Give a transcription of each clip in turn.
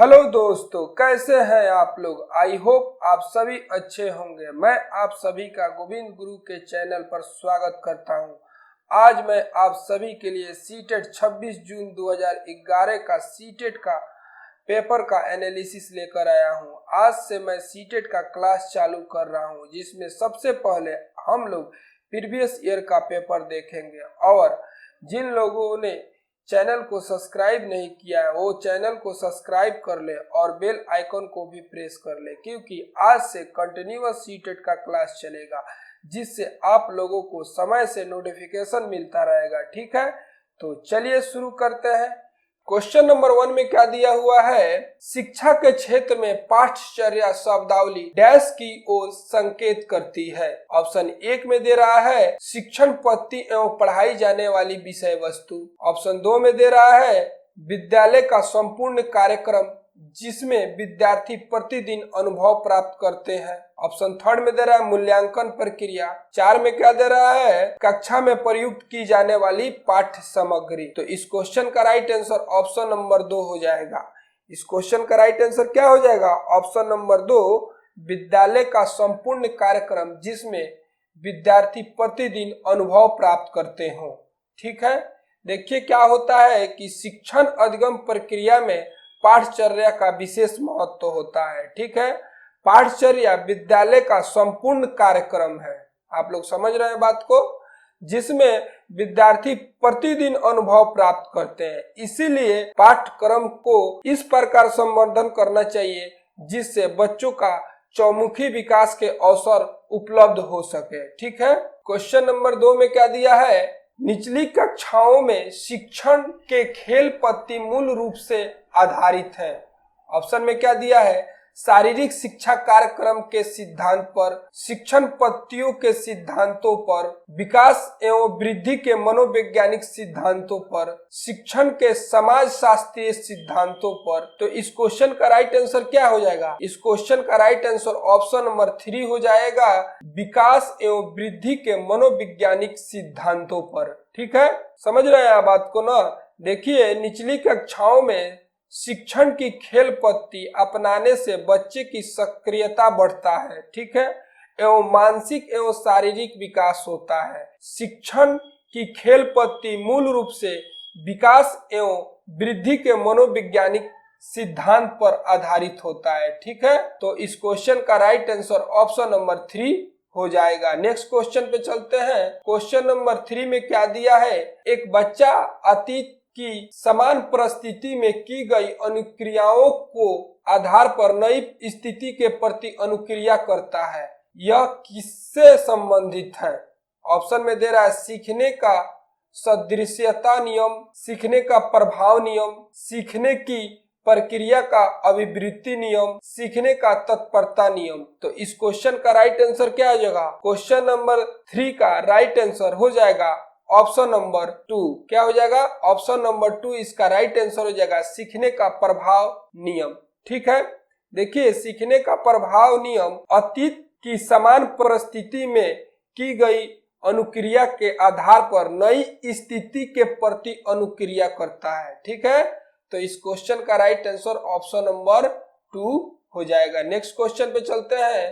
Hello दोस्तों, कैसे हैं आप लोग। आई होप आप सभी अच्छे होंगे। मैं आप सभी का गोविंद गुरु के चैनल पर स्वागत करता हूं। आज मैं आप सभी के लिए सीटेट 26 जून 2011 का सीटेट का पेपर का एनालिसिस लेकर आया हूं। आज से मैं सीटेट का क्लास चालू कर रहा हूं, जिसमें सबसे पहले हम लोग प्रीवियस ईयर का पेपर देखेंगे और जिन लोगों ने चैनल को सब्सक्राइब नहीं किया है वो चैनल को सब्सक्राइब कर ले और बेल आइकन को भी प्रेस कर ले, क्योंकि आज से कंटिन्यूअस सीटेट का क्लास चलेगा, जिससे आप लोगों को समय से नोटिफिकेशन मिलता रहेगा। ठीक है, तो चलिए शुरू करते हैं। क्वेश्चन नंबर 1 में क्या दिया हुआ है, शिक्षा के क्षेत्र में पाठ्यचर्या शब्दावली डैश की ओर संकेत करती है। ऑप्शन 1 में दे रहा है शिक्षण पद्धति एवं पढ़ाई जाने वाली विषय वस्तु। ऑप्शन 2 में दे रहा है विद्यालय का संपूर्ण कार्यक्रम जिसमें विद्यार्थी प्रतिदिन अनुभव प्राप्त करते हैं। ऑप्शन 3 में दे रहा है मूल्यांकन प्रक्रिया। 4 में क्या दे रहा है कक्षा में प्रयुक्त की जाने वाली पाठ्य सामग्री। तो इस क्वेश्चन का राइट आंसर ऑप्शन नंबर 2 हो जाएगा। इस क्वेश्चन का राइट आंसर क्या हो जाएगा, ऑप्शन नंबर 2, विद्यालय का संपूर्ण कार्यक्रम जिसमें विद्यार्थी प्रतिदिन अनुभव प्राप्त करते हो। ठीक है, देखिए क्या होता है कि शिक्षण अधिगम प्रक्रिया में पाठचर्या का विशेष महत्व होता है। ठीक है, पाठचर्या विद्यालय का संपूर्ण कार्यक्रम है। आप लोग समझ रहे हैं बात को, जिसमें विद्यार्थी प्रतिदिन अनुभव प्राप्त करते हैं। इसीलिए पाठ्यक्रम को इस प्रकार संवर्धन करना चाहिए जिससे बच्चों का चौमुखी विकास के अवसर उपलब्ध हो सके। ठीक है, क्वेश्चन नंबर 2 में क्या दिया है, निचली कक्षाओं में शिक्षण के खेल पद्धति मूल रूप से आधारित है। ऑप्शन में क्या दिया है, शारीरिक शिक्षा कार्यक्रम के सिद्धांत पर, शिक्षण पद्धतियों के सिद्धांतों पर, विकास एवं वृद्धि के मनोवैज्ञानिक सिद्धांतों पर, शिक्षण के समाज शास्त्रीय सिद्धांतों पर। तो इस क्वेश्चन का राइट आंसर क्या हो जाएगा, इस क्वेश्चन का राइट आंसर ऑप्शन नंबर 3 हो जाएगा, विकास एवं वृद्धि के मनोवैज्ञानिक सिद्धांतों पर। ठीक है, समझ रहे हैं आप बात को ना। देखिए, निचली कक्षाओं में शिक्षण की खेल पद्धति अपनाने से बच्चे की सक्रियता बढ़ता है। ठीक है, एवं मानसिक एवं शारीरिक विकास होता है। शिक्षण की खेल पद्धति मूल रूप से विकास एवं वृद्धि के मनोवैज्ञानिक सिद्धांत पर आधारित होता है। ठीक है, तो इस क्वेश्चन का राइट आंसर ऑप्शन नंबर 3 हो जाएगा। नेक्स्ट क्वेश्चन पे चलते हैं। क्वेश्चन नंबर 3 में क्या दिया है, एक बच्चा अतीत की समान परिस्थिति में की गई अनुक्रियाओं को आधार पर नई स्थिति के प्रति अनुक्रिया करता है। यह किससे संबंधित है। ऑप्शन में दे रहा है सीखने का सदृश्यता नियम, सीखने का प्रभाव नियम, सीखने की प्रक्रिया का अभिवृद्धि नियम, सीखने का तत्परता नियम। तो इस क्वेश्चन का राइट आंसर क्या हो जाएगा, क्वेश्चन नंबर 3 का राइट आंसर हो जाएगा ऑप्शन नंबर 2। क्या हो जाएगा, ऑप्शन नंबर 2 इसका राइट आंसर हो जाएगा, सीखने का प्रभाव नियम। ठीक है, देखिए सीखने का प्रभाव नियम अतीत की समान परिस्थिति में की गई अनुक्रिया के आधार पर नई स्थिति के प्रति अनुक्रिया करता है। ठीक है, तो इस क्वेश्चन का राइट आंसर ऑप्शन नंबर 2 हो जाएगा। नेक्स्ट क्वेश्चन पे चलते हैं।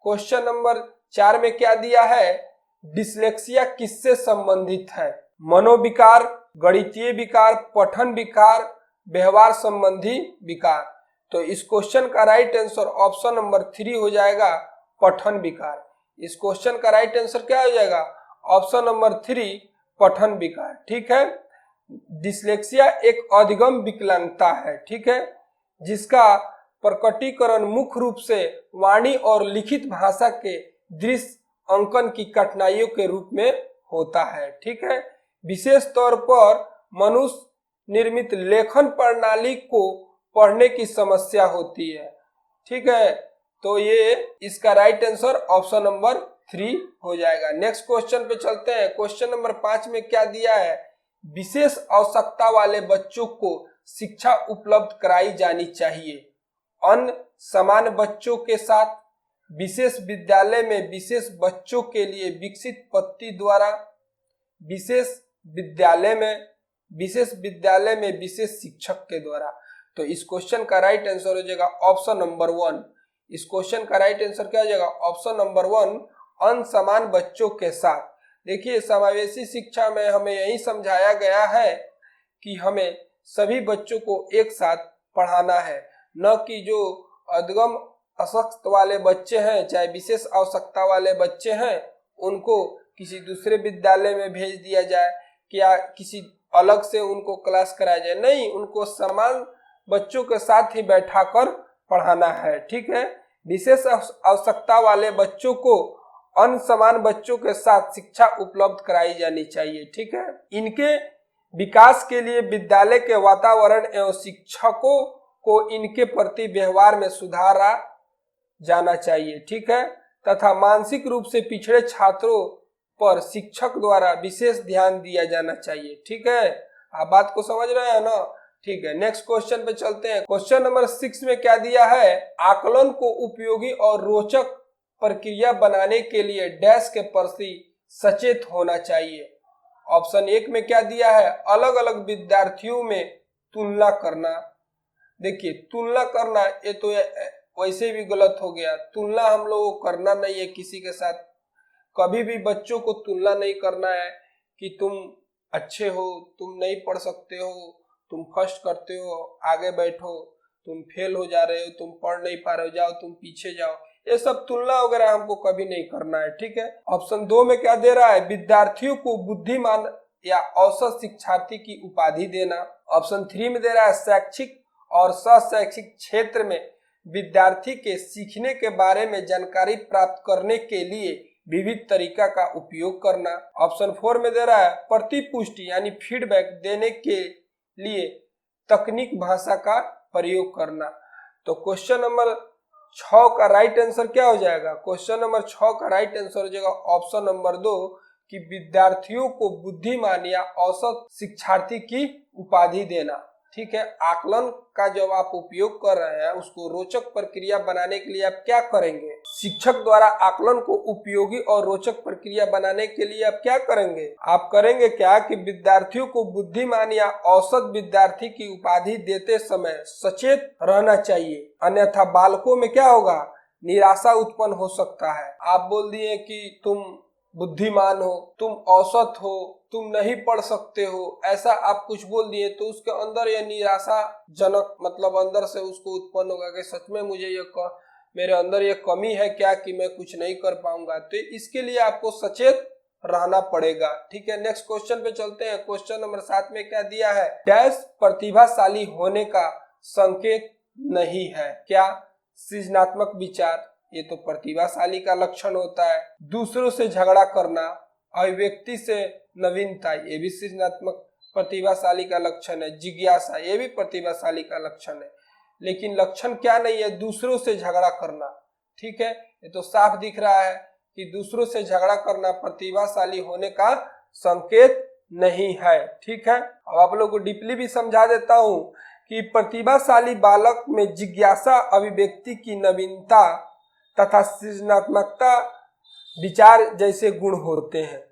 क्वेश्चन नंबर 4 में क्या दिया है, डिसलेक्सिया किससे संबंधित है। मनोविकार, गणितीय विकार, पठन विकार, व्यवहार संबंधी विकार। तो इस क्वेश्चन का राइट आंसर ऑप्शन नंबर 3 हो जाएगा, पठन विकार। इस क्वेश्चन का राइट आंसर क्या हो जाएगा, ऑप्शन नंबर 3, पठन विकार। ठीक है, डिसलेक्सिया एक अधिगम विकलांगता है। ठीक है, जिसका प्रकटीकरण मुख्य रूप से वाणी और लिखित भाषा के दृश्य अंकन की कठिनाइयों के रूप में होता है। ठीक है, विशेष तौर पर मनुष्य निर्मित लेखन प्रणाली को पढ़ने की समस्या होती है। ठीक है, तो ये इसका राइट आंसर ऑप्शन नंबर 3 हो जाएगा। नेक्स्ट क्वेश्चन पे चलते हैं। क्वेश्चन नंबर 5 में क्या दिया है, विशेष आवश्यकता वाले बच्चों को शिक्षा उपलब्ध कराई जानी चाहिए। अन्य समान बच्चों के साथ विशेष विद्यालय में विशेष बच्चों के लिए विकसित पद्धति द्वारा, विशेष विद्यालय में विशेष शिक्षक के द्वारा। तो इस क्वेश्चन का राइट आंसर हो जाएगा ऑप्शन नंबर 1। इस क्वेश्चन का राइट आंसर क्या हो जाएगा? ऑप्शन नंबर 1, अनसमान बच्चों के साथ। देखिए, समावेशी शिक्षा में हमें यही समझाया गया है कि हमें सभी बच्चों को एक साथ पढ़ाना है, न कि जो अधगम असक्त वाले बच्चे हैं, चाहे विशेष आवश्यकता वाले बच्चे हैं, उनको किसी दूसरे विद्यालय में भेज दिया जाए, क्या किसी अलग से उनको क्लास कराया जाए। नहीं, उनको समान बच्चों के साथ ही बैठाकर पढ़ाना है। ठीक है, विशेष आवश्यकता वाले बच्चों को अनसमान बच्चों के साथ शिक्षा उपलब्ध कराई जानी चाहिए। ठीक है, इनके विकास के लिए विद्यालय के वातावरण एवं शिक्षकों को इनके प्रति व्यवहार में सुधारा जाना चाहिए। ठीक है, तथा मानसिक रूप से पिछड़े छात्रों पर शिक्षक द्वारा विशेष ध्यान दिया जाना चाहिए। ठीक है, आप बात को समझ रहे हैं ना? ठीक है, नेक्स्ट क्वेश्चन पे चलते हैं। क्वेश्चन नंबर 6 में क्या दिया है? आकलन को उपयोगी और रोचक प्रक्रिया बनाने के लिए डैश के प्रति सचेत होना चाहिए। ऑप्शन 1 में क्या दिया है? अलग अलग विद्यार्थियों में तुलना करना। देखिए, तुलना करना ये तो वैसे भी गलत हो गया। तुलना हम लोगों को करना नहीं है किसी के साथ। कभी भी बच्चों को तुलना नहीं करना है कि तुम अच्छे हो, तुम नहीं पढ़ सकते हो, तुम फर्स्ट करते हो, आगे बैठो, तुम फेल हो जा रहे हो, तुम पढ़ नहीं पा रहे हो, जाओ तुम पीछे जाओ। ये सब तुलना वगैरह हमको कभी नहीं करना है। ठीक है, ऑप्शन 2 में क्या दे रहा है? विद्यार्थियों को बुद्धिमान या औसत शिक्षार्थी की उपाधि देना। ऑप्शन 3 में दे रहा है शैक्षिक और शैक्षिक क्षेत्र में विद्यार्थी के सीखने के बारे में जानकारी प्राप्त करने के लिए विविध तरीका का उपयोग करना। ऑप्शन 4 में दे रहा है प्रतिपुष्टि यानी फीडबैक देने के लिए तकनीक भाषा का प्रयोग करना। तो क्वेश्चन नंबर 6 का राइट आंसर क्या हो जाएगा? क्वेश्चन नंबर 6 का राइट आंसर हो जाएगा ऑप्शन नंबर 2 कि विद्यार्थियों को बुद्धिमान या औसत शिक्षार्थी की उपाधि देना। ठीक है, आकलन का जब आप उपयोग कर रहे हैं उसको रोचक प्रक्रिया बनाने के लिए आप क्या करेंगे? शिक्षक द्वारा आकलन को उपयोगी और रोचक प्रक्रिया बनाने के लिए आप क्या करेंगे? आप करेंगे क्या कि विद्यार्थियों को बुद्धिमान या औसत विद्यार्थी की उपाधि देते समय सचेत रहना चाहिए, अन्यथा बालकों में क्या होगा? निराशा उत्पन्न हो सकता है। आप बोल दिए कि तुम बुद्धिमान हो, तुम औसत हो, तुम नहीं पढ़ सकते हो, ऐसा आप कुछ बोल दिए तो उसके अंदर यह निराशाजनक मतलब अंदर से उसको उत्पन्न होगा कि सच में मुझे मेरे अंदर ये कमी है क्या कि मैं कुछ नहीं कर पाऊंगा। तो इसके लिए आपको सचेत रहना पड़ेगा। ठीक है, नेक्स्ट क्वेश्चन पे चलते हैं। क्वेश्चन नंबर 7 में क्या दिया है? डैश प्रतिभाशाली होने का संकेत नहीं है। क्या? सृजनात्मक विचार, ये तो प्रतिभाशाली का लक्षण होता है। दूसरों से झगड़ा करना, अभिव्यक्ति से नवीनता, ये भी सृजनात्मक प्रतिभाशाली का लक्षण है। जिज्ञासा, ये भी प्रतिभाशाली का लक्षण है। लेकिन लक्षण क्या नहीं है? दूसरों से झगड़ा करना। ठीक है, ये तो साफ दिख रहा है कि दूसरों से झगड़ा करना प्रतिभाशाली होने का संकेत नहीं है। ठीक है, अब आप लोगों को डीपली भी समझा देता हूं कि प्रतिभाशाली बालक में जिज्ञासा, अभिव्यक्ति की नवीनता तथा सृजनात्मकता विचार जैसे गुण होते हैं,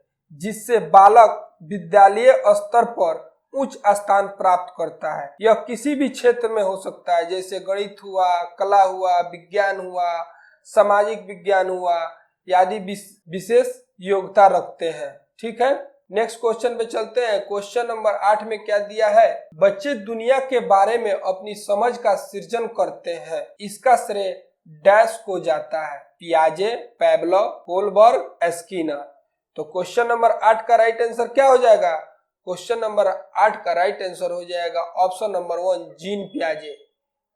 जिससे बालक विद्यालय स्तर पर उच्च स्थान प्राप्त करता है। यह किसी भी क्षेत्र में हो सकता है, जैसे गणित हुआ, कला हुआ, विज्ञान हुआ, सामाजिक विज्ञान हुआ, आदि विशेष योग्यता रखते हैं। ठीक है, नेक्स्ट क्वेश्चन पे चलते हैं। क्वेश्चन नंबर 8 में क्या दिया है? बच्चे दुनिया के बारे में अपनी समझ का सृजन करते हैं, इसका श्रेय डैश को जाता है? पियाजे, पैब्लो, कोलबर्ग, स्किनर। तो क्वेश्चन नंबर 8 का राइट आंसर क्या हो जाएगा? क्वेश्चन नंबर 8 का राइट आंसर हो जाएगा ऑप्शन नंबर 1 जीन पियाजे।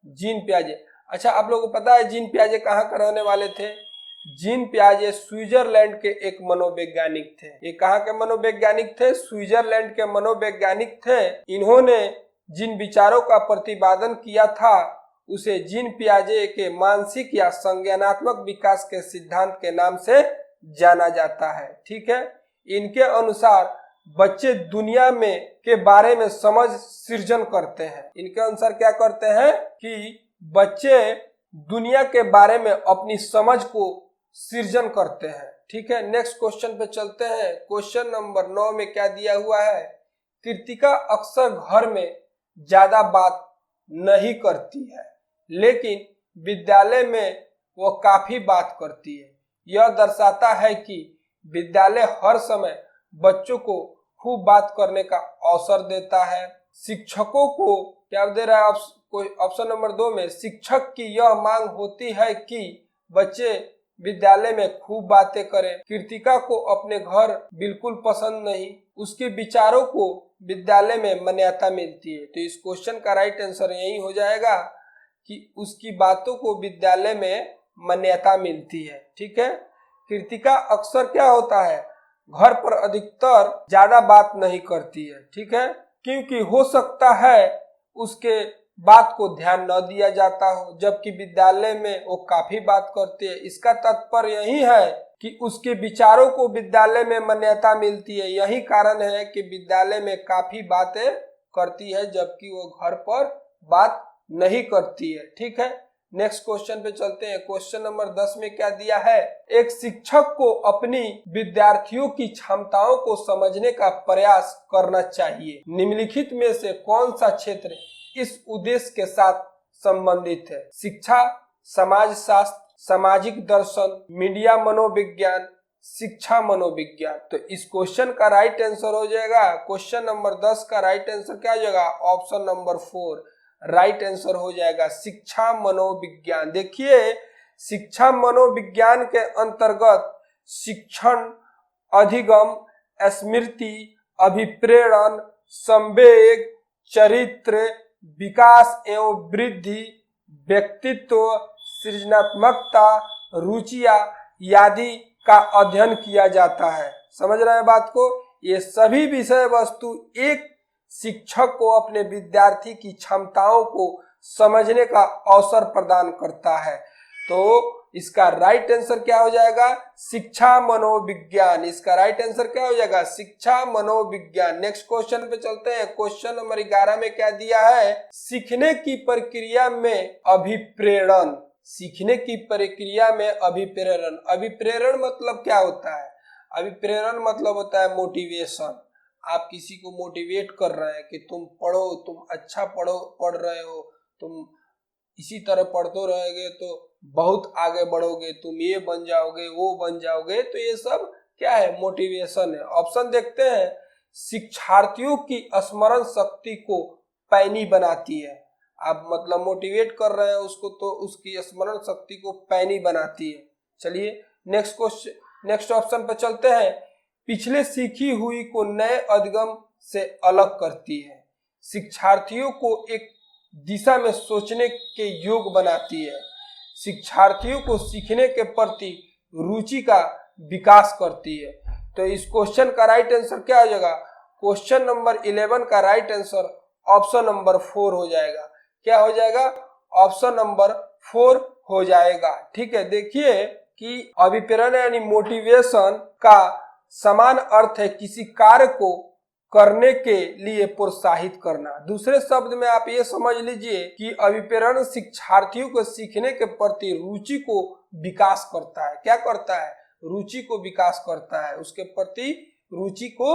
जीन पियाजे, अच्छा आप लोगों को पता है जीन पियाजे कहाँ का रहने वाले थे? जीन पियाजे स्विट्जरलैंड के एक मनोवैज्ञानिक थे। ये कहाँ के मनोवैज्ञानिक थे? स्विट्जरलैंड के मनोवैज्ञानिक थे। इन्होंने जिन विचारों का प्रतिपादन किया था उसे जीन पियाजे के मानसिक या संज्ञानात्मक विकास के सिद्धांत के नाम से जाना जाता है। ठीक है, इनके अनुसार बच्चे दुनिया में के बारे में समझ सृजन करते हैं। इनके अनुसार क्या करते हैं कि बच्चे दुनिया के बारे में अपनी समझ को सृजन करते हैं। ठीक है, नेक्स्ट क्वेश्चन पे चलते हैं। क्वेश्चन नंबर 9 में क्या दिया हुआ है? कृतिका अक्सर घर में ज्यादा बात नहीं करती है, लेकिन विद्यालय में वो काफी बात करती है। यह दर्शाता है कि विद्यालय हर समय बच्चों को खूब बात करने का अवसर देता है। शिक्षकों को क्या दे रहा है कोई ऑप्शन नंबर 2 में, शिक्षक की यह मांग होती है कि बच्चे विद्यालय में खूब बातें करें। कृतिका को अपने घर बिल्कुल पसंद नहीं, उसके विचारों को विद्यालय में मान्यता मिलती है। तो इस क्वेश्चन का राइट आंसर यही हो जाएगा कि उसकी बातों को विद्यालय में मान्यता मिलती है। ठीक है, कृतिका अक्सर क्या होता है, घर पर अधिकतर ज्यादा बात नहीं करती है। ठीक है, क्योंकि हो सकता है उसके बात को ध्यान न दिया जाता हो, जबकि विद्यालय में वो काफी बात करती है। इसका तात्पर्य यही है कि उसके विचारों को विद्यालय में मान्यता मिलती है। यही कारण है कि विद्यालय में काफी बातें करती है, जबकि वो घर पर बात नहीं करती है। ठीक है, नेक्स्ट क्वेश्चन पे चलते हैं। क्वेश्चन नंबर 10 में क्या दिया है, एक शिक्षक को अपनी विद्यार्थियों की क्षमताओं को समझने का प्रयास करना चाहिए। निम्नलिखित में से कौन सा क्षेत्र इस उद्देश्य के साथ संबंधित है? शिक्षा, समाजशास्त्र, सामाजिक दर्शन, मीडिया मनोविज्ञान, शिक्षा मनोविज्ञान। तो इस क्वेश्चन का राइट आंसर हो जाएगा, क्वेश्चन नंबर 10 का राइट आंसर क्या हो जाएगा, ऑप्शन नंबर 4 राइट आंसर हो जाएगा, शिक्षा मनोविज्ञान। देखिए, शिक्षा मनोविज्ञान के अंतर्गत शिक्षण, अधिगम, स्मृति, अभिप्रेरण, संवेग, चरित्र, विकास एवं वृद्धि, व्यक्तित्व, सृजनात्मकता, रुचियां आदि का अध्ययन किया जाता है। समझ रहे हैं बात को? ये सभी विषय वस्तु एक शिक्षक को अपने विद्यार्थी की क्षमताओं को समझने का अवसर प्रदान करता है। तो इसका राइट आंसर क्या हो जाएगा, शिक्षा मनोविज्ञान। इसका राइट आंसर क्या हो जाएगा, शिक्षा मनोविज्ञान। नेक्स्ट क्वेश्चन पे चलते हैं। क्वेश्चन नंबर 11 में क्या दिया है, सीखने की प्रक्रिया में अभिप्रेरण। सीखने की प्रक्रिया में अभिप्रेरण। अभिप्रेरण मतलब क्या होता है, अभिप्रेरण मतलब होता है मोटिवेशन। आप किसी को मोटिवेट कर रहे हैं कि तुम पढ़ो, तुम अच्छा पढ़ रहे हो, तुम इसी तरह पढ़ते रहेंगे तो बहुत आगे बढ़ोगे, तुम ये बन जाओगे, वो बन जाओगे। तो ये सब क्या है, मोटिवेशन है। ऑप्शन देखते हैं, शिक्षार्थियों की स्मरण शक्ति को पैनी बनाती है। आप मतलब मोटिवेट कर रहे हैं उसको, तो उसकी स्मरण शक्ति को पैनी बनाती है। चलिए नेक्स्ट क्वेश्चन, नेक्स्ट ऑप्शन पर चलते हैं। पिछले सीखी हुई को नए अधिगम से अलग करती है। शिक्षार्थियों को एक दिशा में सोचने के योग बनाती है। शिक्षार्थियों को सीखने के प्रति रुचि का विकास करती है। तो इस क्वेश्चन का राइट आंसर क्या हो जाएगा, क्वेश्चन नंबर 11 का राइट आंसर ऑप्शन नंबर 4 हो जाएगा। क्या हो जाएगा, ऑप्शन नंबर 4 हो जाएगा। ठीक है, देखिए कि अभिप्रेरण यानी मोटिवेशन का समान अर्थ है किसी कार्य को करने के लिए प्रोत्साहित करना। दूसरे शब्द में आप ये समझ लीजिए कि अभिप्रेरण शिक्षार्थियों को सीखने के प्रति रुचि को विकास करता है। क्या करता है, रुचि को विकास करता है, उसके प्रति रुचि को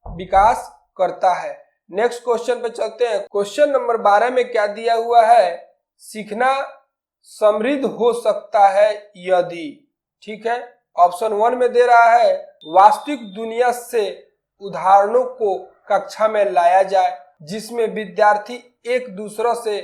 विकास करता है। नेक्स्ट क्वेश्चन पे चलते हैं। क्वेश्चन नंबर 12 में क्या दिया हुआ है, सीखना समृद्ध हो सकता है यदि। ठीक है, ऑप्शन 1 में दे रहा है, वास्तविक दुनिया से उदाहरणों को कक्षा में लाया जाए जिसमें विद्यार्थी एक दूसरे से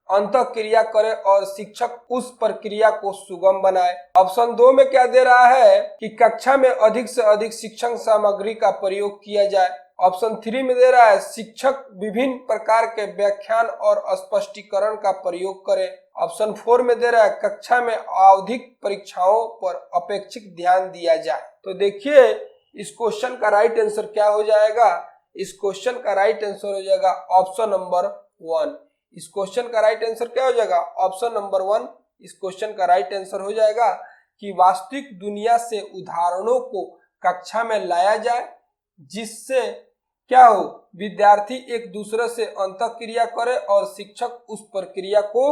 अंतःक्रिया करे और शिक्षक उस प्रक्रिया को सुगम बनाए। ऑप्शन 2 में क्या दे रहा है कि कक्षा में अधिक से अधिक शिक्षण सामग्री का प्रयोग किया जाए। ऑप्शन 3 में दे रहा है, शिक्षक विभिन्न प्रकार के व्याख्यान और स्पष्टीकरण का प्रयोग करें। ऑप्शन 4 में दे रहा है, कक्षा में आवधिक परीक्षाओं पर अपेक्षित ध्यान दिया जाए। तो देखिए इस क्वेश्चन का राइट आंसर क्या हो जाएगा, इस क्वेश्चन का राइट आंसर हो जाएगा ऑप्शन नंबर 1। इस क्वेश्चन का राइट आंसर क्या हो जाएगा, ऑप्शन नंबर 1। इस क्वेश्चन का राइट आंसर हो जाएगा कि वास्तविक दुनिया से उदाहरणों को कक्षा में लाया जाए जिससे क्या हो, विद्यार्थी एक दूसरे से अंतःक्रिया करे और शिक्षक उस प्रक्रिया को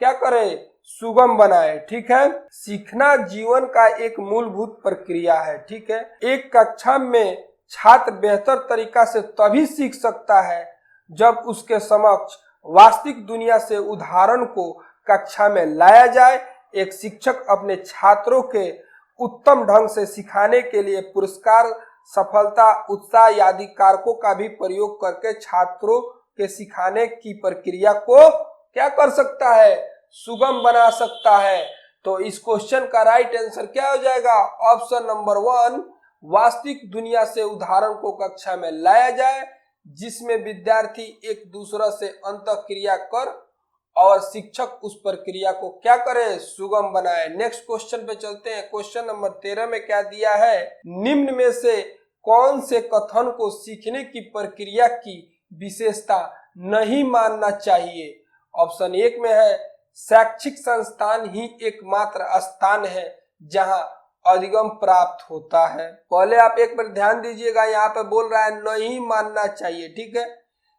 क्या करे, सुगम बनाए। ठीक है, सीखना जीवन का एक मूलभूत प्रक्रिया है। ठीक है, एक कक्षा में छात्र बेहतर तरीका से तभी सीख सकता है जब उसके समक्ष वास्तविक दुनिया से उदाहरण को कक्षा में लाया जाए। एक शिक्षक अपने छात्रों के उत्तम ढंग से सिखाने के लिए पुरस्कार, सफलता, उत्साह आदि कारकों का भी प्रयोग करके छात्रों के सिखाने की प्रक्रिया को क्या कर सकता है, सुगम बना सकता है। तो इस क्वेश्चन का राइट आंसर क्या हो जाएगा, ऑप्शन नंबर 1, वास्तविक दुनिया से उदाहरण को कक्षा में लाया जाए जिसमें विद्यार्थी एक दूसरे से अंतःक्रिया कर और शिक्षक उस प्रक्रिया को क्या करे, सुगम बनाए। नेक्स्ट क्वेश्चन पे चलते हैं। क्वेश्चन नंबर 13 में क्या दिया है, निम्न में से कौन से कथन को सीखने की प्रक्रिया की विशेषता नहीं मानना चाहिए। ऑप्शन 1 में है शैक्षिक संस्थान ही एकमात्र स्थान है जहां अधिगम प्राप्त होता है। पहले आप एक बार ध्यान दीजिएगा, यहाँ पे बोल रहा है नहीं मानना चाहिए, ठीक है।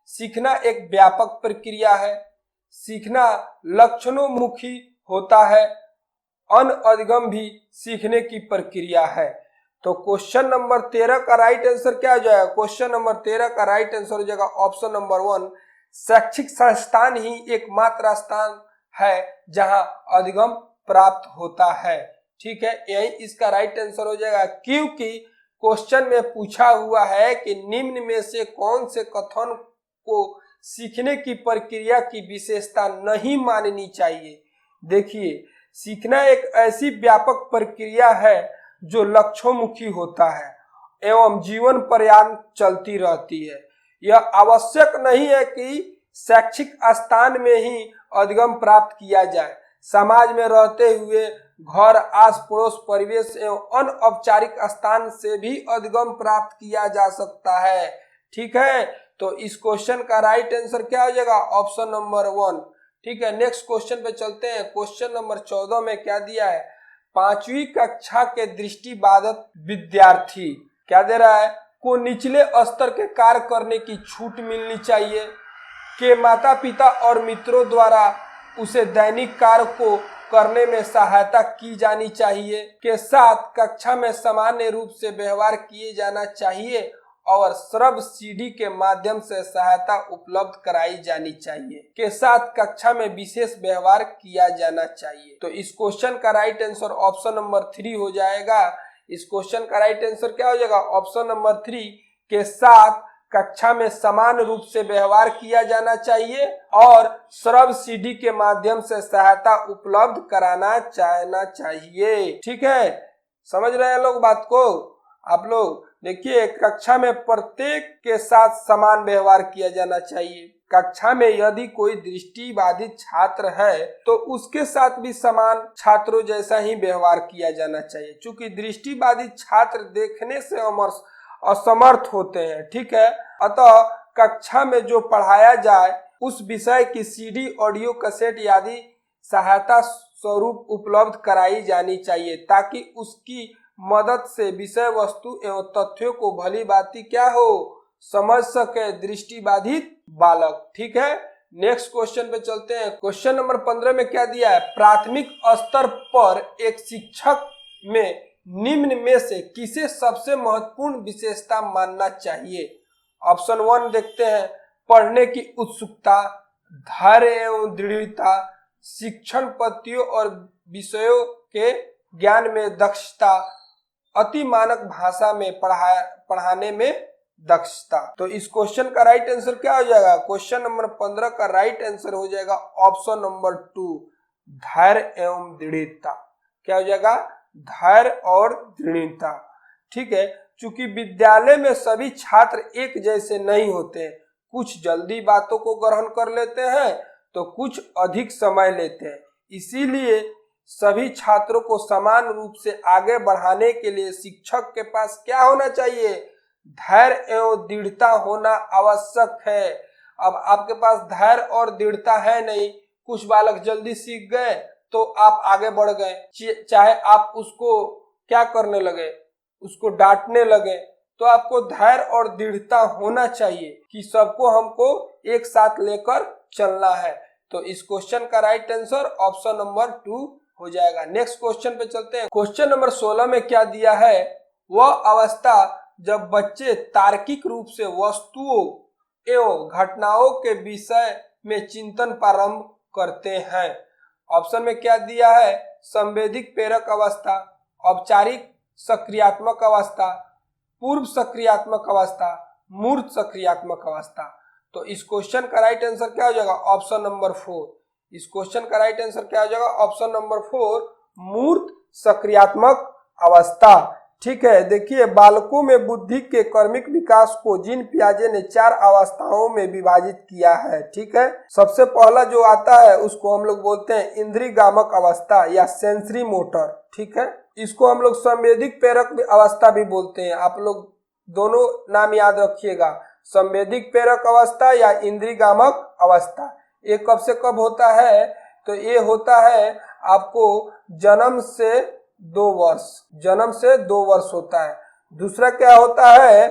सीखना एक व्यापक प्रक्रिया है, सीखना लक्षणोन्मुखी होता है, अनअधिगम भी सीखने की प्रक्रिया है। तो क्वेश्चन नंबर 13 का राइट आंसर क्या हो जाएगा, क्वेश्चन नंबर 13 का राइट आंसर हो जाएगा ऑप्शन नंबर 1, शैक्षिक संस्थान ही एकमात्र स्थान है जहां अधिगम प्राप्त होता है। ठीक है, यही इसका राइट आंसर हो जाएगा, क्योंकि क्वेश्चन में पूछा हुआ है कि निम्न में से कौन से कथन को सीखने की प्रक्रिया की विशेषता नहीं माननी चाहिए। देखिए, सीखना एक ऐसी व्यापक प्रक्रिया है जो लक्ष्योन्मुखी होता है एवं जीवन पर्यंत चलती रहती है। यह आवश्यक नहीं है कि शैक्षिक स्थान में ही अधिगम प्राप्त किया जाए। समाज में रहते हुए घर, आस पड़ोस, परिवेश एवं अनौपचारिक स्थान से भी अधिगम प्राप्त किया जा सकता है। ठीक है, तो इस क्वेश्चन का राइट आंसर क्या हो जाएगा, ऑप्शन नंबर 1। ठीक है, नेक्स्ट क्वेश्चन पे चलते हैं। क्वेश्चन नंबर 14 में क्या दिया है, 5वीं कक्षा के दृष्टिबाधित विद्यार्थी क्या दे रहा है, को निचले स्तर के कार्य करने की छूट मिलनी चाहिए, के माता पिता और मित्रों द्वारा उसे दैनिक कार्य को करने में सहायता की जानी चाहिए, के साथ कक्षा में सामान्य रूप से व्यवहार किए जाना चाहिए और श्रव्य सीडी के माध्यम से सहायता उपलब्ध कराई जानी चाहिए, के साथ कक्षा में विशेष व्यवहार किया जाना चाहिए। तो इस क्वेश्चन का राइट आंसर ऑप्शन नंबर 3 हो जाएगा। इस क्वेश्चन का राइट आंसर क्या हो जाएगा, ऑप्शन नंबर 3, के साथ कक्षा में समान रूप से व्यवहार किया जाना चाहिए और श्रव्य सीडी के माध्यम से सहायता उपलब्ध कराना चाहिए। ठीक है, समझ रहे हैं लोग बात को। आप लोग देखिए, कक्षा में प्रत्येक के साथ समान व्यवहार किया जाना चाहिए। कक्षा में यदि कोई दृष्टिबाधित छात्र है तो उसके साथ भी समान छात्रों जैसा ही व्यवहार किया जाना चाहिए, क्योंकि दृष्टिबाधित छात्र देखने से असमर्थ होते हैं। ठीक है, अतः कक्षा में जो पढ़ाया जाए उस विषय की सीडी, ऑडियो कैसेट आदि सहायता स्वरूप उपलब्ध कराई जानी चाहिए, ताकि उसकी मदद से विषय वस्तु एवं तथ्यों को भली भांति क्या हो, समझ सके दृष्टिबाधित बालक। ठीक है, नेक्स्ट क्वेश्चन पे चलते हैं। क्वेश्चन नंबर 15 में क्या दिया है, प्राथमिक स्तर पर एक शिक्षक में निम्न में से किसे सबसे महत्वपूर्ण विशेषता मानना चाहिए। ऑप्शन 1 देखते हैं, पढ़ने की उत्सुकता, धैर्य एवं दृढ़ता, शिक्षण पद्धतियों और विषयों के ज्ञान में दक्षता, अति मानक भाषा में पढ़ाने में दक्षता। तो इस क्वेश्चन का राइट आंसर क्या हो जाएगा, क्वेश्चन नंबर 15 का राइट आंसर हो जाएगा ऑप्शन नंबर 2, धैर्य एवं दृढ़ता। क्या हो जाएगा, धैर्य और दृढ़ता। ठीक है, चूंकि विद्यालय में सभी छात्र एक जैसे नहीं होते, कुछ जल्दी बातों को ग्रहण कर लेते हैं तो कुछ अधिक समय लेते हैं, इसीलिए सभी छात्रों को समान रूप से आगे बढ़ाने के लिए शिक्षक के पास क्या होना चाहिए, धैर्य एवं दृढ़ता होना आवश्यक है। अब आपके पास धैर्य और दृढ़ता है नहीं, कुछ बालक जल्दी सीख गए तो आप आगे बढ़ गए, चाहे आप उसको क्या करने लगे, उसको डांटने लगे, तो आपको धैर्य और दृढ़ता होना चाहिए कि सबको हमको एक साथ लेकर चलना है। तो इस क्वेश्चन का राइट आंसर ऑप्शन नंबर 2 हो जाएगा। नेक्स्ट क्वेश्चन पे चलते हैं। क्वेश्चन नंबर 16 में क्या दिया है, वह अवस्था जब बच्चे तार्किक रूप से वस्तुओं एवं घटनाओं के विषय में चिंतन प्रारंभ करते हैं। ऑप्शन में क्या दिया है, संवेदिक प्रेरक अवस्था, औपचारिक सक्रियात्मक अवस्था, पूर्व सक्रियात्मक अवस्था, मूर्त सक्रियात्मक अवस्था। तो इस क्वेश्चन का राइट आंसर क्या हो जाएगा, ऑप्शन नंबर 4। इस क्वेश्चन का राइट आंसर क्या हो जाएगा, ऑप्शन नंबर 4, मूर्त सक्रियात्मक अवस्था। ठीक है, देखिए बालकों में बुद्धि के कर्मिक विकास को जीन पियाजे ने 4 अवस्थाओं में विभाजित किया है। ठीक है, सबसे पहला जो आता है उसको हम लोग बोलते हैं इंद्रियगामक अवस्था या सेंसरी मोटर। ठीक है, इसको हम लोग संवेदिक प्रेरक अवस्था भी बोलते हैं। आप लोग दोनों नाम याद रखिएगा, संवेदिक प्रेरक अवस्था या इंद्रियगामक अवस्था। ये कब से कब होता है, तो ये होता है आपको जन्म से 2 वर्ष होता है। दूसरा क्या होता है,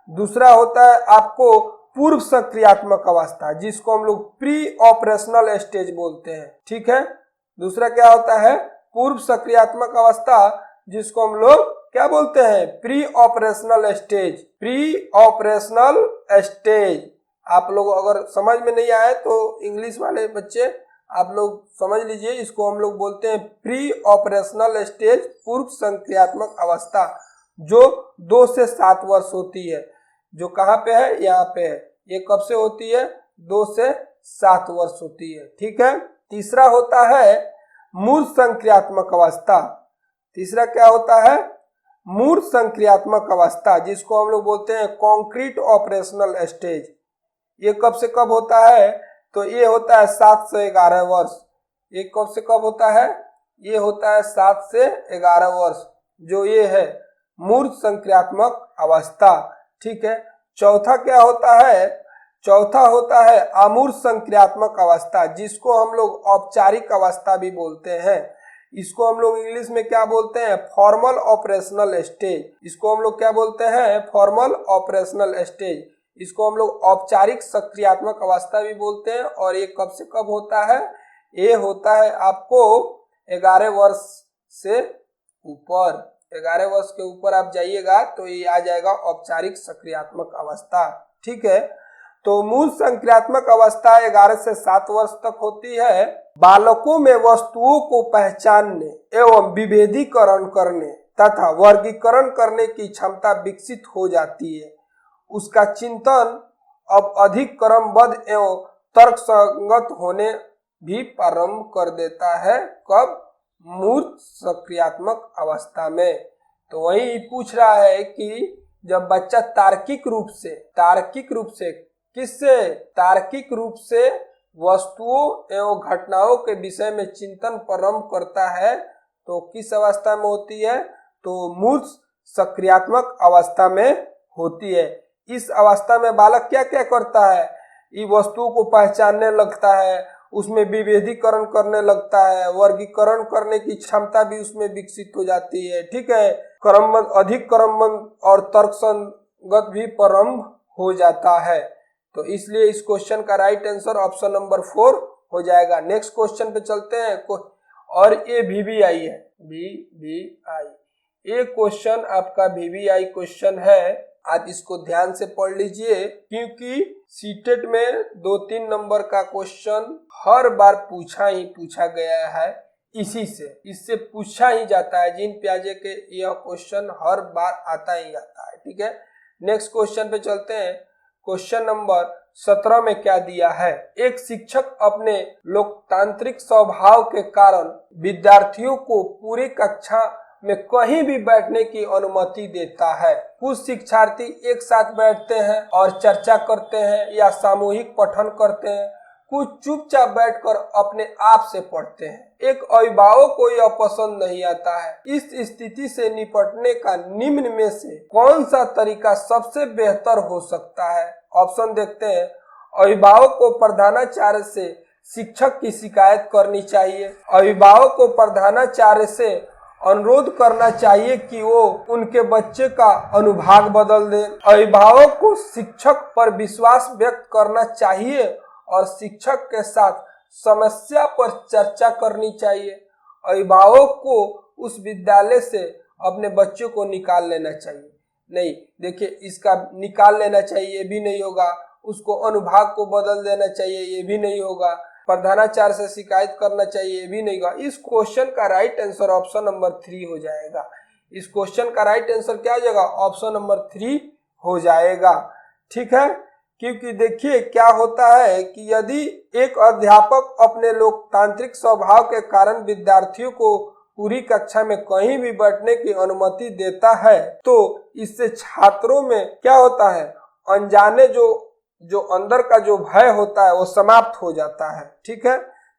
दूसरा होता है आपको पूर्व सक्रियात्मक अवस्था, जिसको हम लोग प्री ऑपरेशनल स्टेज बोलते हैं। ठीक है, दूसरा क्या होता है, पूर्व सक्रियात्मक अवस्था, जिसको हम लोग क्या बोलते हैं, pre operational stage. Pre operational stage आप लोग अगर समझ में नहीं आए तो इंग्लिश वाले बच्चे आप लोग समझ लीजिए, इसको हम लोग बोलते हैं प्री ऑपरेशनल स्टेज, पूर्व सक्रियात्मक अवस्था, जो 2 से 7 वर्ष होती है। जो कहाँ पे है, यहाँ पे है। ये कब से होती है, 2 से 7 वर्ष होती है। ठीक है, तीसरा होता है मूर्त सक्रियात्मक अवस्था। तीसरा क्या होता है, मूर्त सक्रियात्मक अवस्था, जिसको हम लोग बोलते हैं कॉन्क्रीट ऑपरेशनल स्टेज। ये कब से कब होता है, तो ये होता है 7 से 11 वर्ष। ये कब से कब होता है, ये होता है 7 से 11 वर्ष, जो ये है मूर्त सक्रियात्मक अवस्था। ठीक है, चौथा क्या होता है, चौथा होता है अमूर्त सक्रियात्मक अवस्था, जिसको हम लोग औपचारिक अवस्था भी बोलते हैं। इसको हम लोग इंग्लिश में क्या बोलते हैं, फॉर्मल ऑपरेशनल स्टेज। इसको हम लोग क्या बोलते हैं, फॉर्मल ऑपरेशनल स्टेज। इसको हम लोग औपचारिक सक्रियात्मक अवस्था भी बोलते हैं। और ये कब से कब होता है, ये होता है आपको 11 वर्ष से ऊपर। 11 वर्ष के ऊपर आप जाइएगा तो ये आ जाएगा औपचारिक सक्रियात्मक अवस्था। ठीक है, तो मूल सक्रियात्मक अवस्था 11 से 7 वर्ष तक होती है। बालकों में वस्तुओं को पहचानने एवं विभेदीकरण करने तथा वर्गीकरण करने की क्षमता विकसित हो जाती है। उसका चिंतन अब अधिक क्रमबद्ध एवं तर्कसंगत होने भी प्रारंभ कर देता है। कब, मूर्त सक्रियात्मक अवस्था में। तो वही पूछ रहा है कि जब बच्चा तार्किक रूप से किससे, तार्किक रूप से वस्तुओं एवं घटनाओं के विषय में चिंतन प्रारंभ करता है, तो किस अवस्था में होती है, तो मूर्त सक्रियात्मक अवस्था में होती है। इस अवस्था में बालक क्या क्या करता है, ये वस्तुओं को पहचानने लगता है, उसमें विभेदीकरण करने लगता है, वर्गीकरण करने की क्षमता भी उसमें विकसित हो जाती है। ठीक है, क्रमबद्ध, अधिक क्रमबद्ध और तर्कसंगत भी प्रारंभ हो जाता है। तो इसलिए इस क्वेश्चन का राइट आंसर ऑप्शन नंबर 4 हो जाएगा। नेक्स्ट क्वेश्चन पे चलते हैं। और ये VVI है, VVI, ये क्वेश्चन आपका VVI क्वेश्चन है। आप इसको ध्यान से पढ़ लीजिए, क्योंकि सीटेट में 2-3 नंबर का क्वेश्चन हर बार पूछा गया है। इससे पूछा ही जाता है। जीन पियाजे के यह क्वेश्चन हर बार आता ही आता है। ठीक है, नेक्स्ट क्वेश्चन पे चलते हैं। क्वेश्चन नंबर 17 में क्या दिया है, एक शिक्षक अपने लोकतांत्रिक स्वभाव के कारण विद्यार्थियों को पूरी कक्षा में कहीं भी बैठने की अनुमति देता है। कुछ शिक्षार्थी एक साथ बैठते हैं और चर्चा करते हैं या सामूहिक पठन करते हैं, कुछ चुपचाप बैठकर अपने आप से पढ़ते हैं। एक अभिभावक को यह पसंद नहीं आता है। इस स्थिति से निपटने का निम्न में से कौन सा तरीका सबसे बेहतर हो सकता है। ऑप्शन देखते हैं। अभिभावक को प्रधानाचार्य से शिक्षक की शिकायत करनी चाहिए। अभिभावक को प्रधानाचार्य से अनुरोध करना चाहिए कि वो उनके बच्चे का अनुभाग बदल दे। अभिभावक को शिक्षक पर विश्वास व्यक्त करना चाहिए और शिक्षक के साथ समस्या पर चर्चा करनी चाहिए। अभिभावक को उस विद्यालय से अपने बच्चों को निकाल लेना चाहिए। नहीं, देखिए, इसका निकाल लेना चाहिए भी नहीं होगा, उसको अनुभाग को बदल देना चाहिए, ये भी नहीं होगा। प्रधानाचार्य से शिकायत करना चाहिए, ये भी नहीं होगा। इस क्वेश्चन का राइट आंसर ऑप्शन नंबर 3 हो जाएगा। इस क्वेश्चन का राइट आंसर क्या हो जाएगा? ऑप्शन नंबर 3 हो जाएगा। ठीक है, क्योंकि देखिए क्या होता है कि यदि एक अध्यापक अपने लोकतांत्रिक स्वभाव के कारण विद्यार्थियों को पूरी कक्षा में कहीं भी बैठने की अनुमति देता है, तो इससे छात्रों में क्या होता है? अनजाने जो अंदर का जो भय होता है वो समाप्त हो जाता है। ठीक है,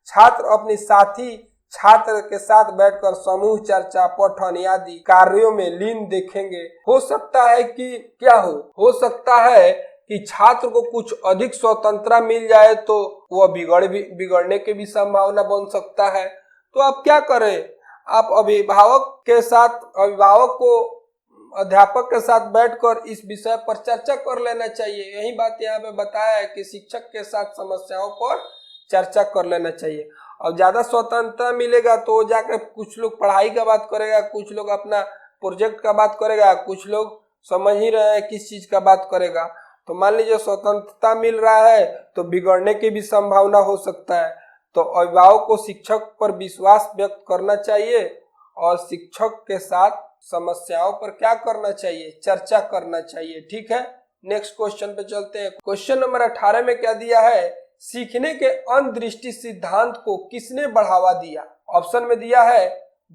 छात्र अपनी साथी छात्र के साथ बैठकर समूह चर्चा, पठन आदि कार्यों में लीन देखेंगे। हो सकता है कि क्या हो सकता है कि छात्र को कुछ अधिक स्वतंत्रता मिल जाए तो वह बिगड़ने की भी संभावना बन सकता है। तो आप क्या करें? आप अभिभावक को अध्यापक के साथ बैठकर इस विषय पर चर्चा कर लेना चाहिए। यही बात यहाँ पे बताया है कि शिक्षक के साथ समस्याओं पर चर्चा कर लेना चाहिए। और ज्यादा स्वतंत्रता मिलेगा तो जाकर कुछ लोग पढ़ाई का बात करेगा, कुछ लोग अपना प्रोजेक्ट का बात करेगा, कुछ लोग समझ ही रहे हैं किस चीज का बात करेगा। तो मान लीजिए स्वतंत्रता मिल रहा है तो बिगड़ने की भी संभावना हो सकता है। तो अभिभावक को शिक्षक पर विश्वास व्यक्त करना चाहिए और शिक्षक के साथ समस्याओं पर क्या करना चाहिए? चर्चा करना चाहिए। ठीक है, नेक्स्ट क्वेश्चन पे चलते हैं। क्वेश्चन नंबर 18 में क्या दिया है? सीखने के अंतर्दृष्टि सिद्धांत को किसने बढ़ावा दिया? ऑप्शन में दिया है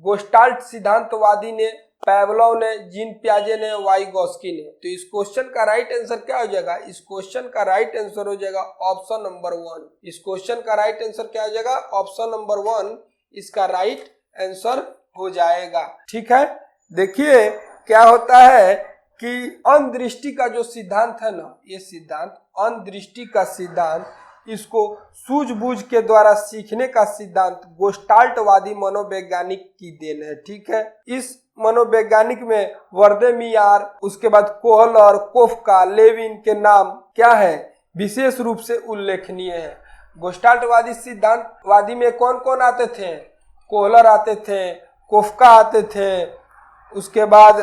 गेस्टाल्ट सिद्धांतवादी ने, पैवलोव ने, जीन पियाजे ने, वाइगोस्की ने। तो इस क्वेश्चन का राइट आंसर क्या हो जाएगा? इस क्वेश्चन का राइट आंसर हो जाएगा ऑप्शन नंबर 1। इस क्वेश्चन का राइट आंसर क्या हो जाएगा? ऑप्शन नंबर 1 इसका राइट आंसर हो जाएगा। ठीक है, देखिए क्या होता है कि अंतर्दृष्टि का जो सिद्धांत है ना, ये सिद्धांत अंतर्दृष्टि का सिद्धांत, इसको सूझबूझ के द्वारा सीखने का सिद्धांत गेस्टाल्टवादी मनोवैज्ञानिक की देन है। ठीक है, इस मनोवैज्ञानिक में वर्देमियार, उसके बाद कोहलर, कोफका, लेविन के नाम क्या है? विशेष रूप से उल्लेखनीय है। गेस्टाल्टवादी सिद्धांतवादी में कौन कौन आते थे? कोहलर आते थे, कोफका आते थे, उसके बाद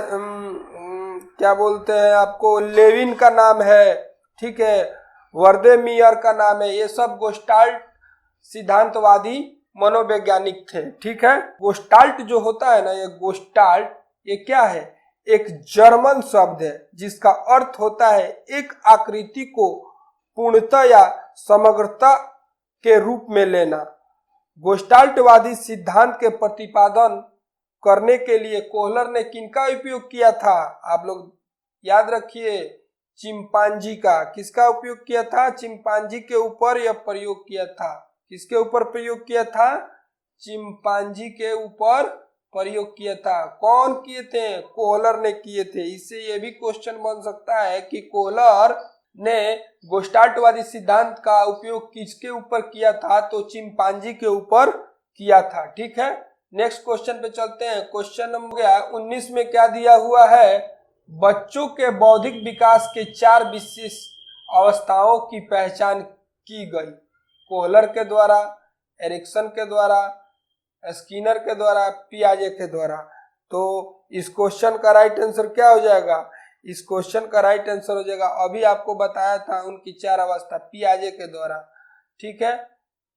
क्या बोलते हैं आपको, लेविन का नाम है। ठीक है, वर्देमियर का नाम है। ये सब गेस्टाल्ट सिद्धांतवादी मनोवैज्ञानिक थे। ठीक है, गेस्टाल्ट जो होता है ना, ये गेस्टाल्ट ये क्या है? एक जर्मन शब्द है जिसका अर्थ होता है एक आकृति को पूर्णता या समग्रता के रूप में लेना। गेस्टाल्टवादी सिद्धांत के प्रतिपादन करने के लिए कोहलर ने किनका उपयोग किया था? आप लोग याद रखिए, चिंपांजी का। किसका उपयोग किया था? चिंपांजी के ऊपर यह प्रयोग किया था। किसके ऊपर प्रयोग किया था? चिंपांजी के ऊपर प्रयोग किया था। कौन किए थे? कोहलर ने किए थे। इससे यह भी क्वेश्चन बन सकता है कि कोहलर ने गेस्टाल्टवादी सिद्धांत का उपयोग किसके ऊपर किया था? तो चिंपांजी के ऊपर किया था। ठीक है, नेक्स्ट क्वेश्चन पे चलते हैं। क्वेश्चन नंबर 19 में क्या दिया हुआ है? बच्चों के बौद्धिक विकास के 4 विशिष्ट अवस्थाओं की पहचान की गई। कोहलर के द्वारा, एरिक्सन के द्वारा, स्किनर के द्वारा, पियाजे के द्वारा। तो इस क्वेश्चन का राइट आंसर क्या हो जाएगा? इस क्वेश्चन का राइट आंसर हो जाएगा, अभी आपको बताया था उनकी 4 अवस्था, पियाजे के द्वारा। ठीक है,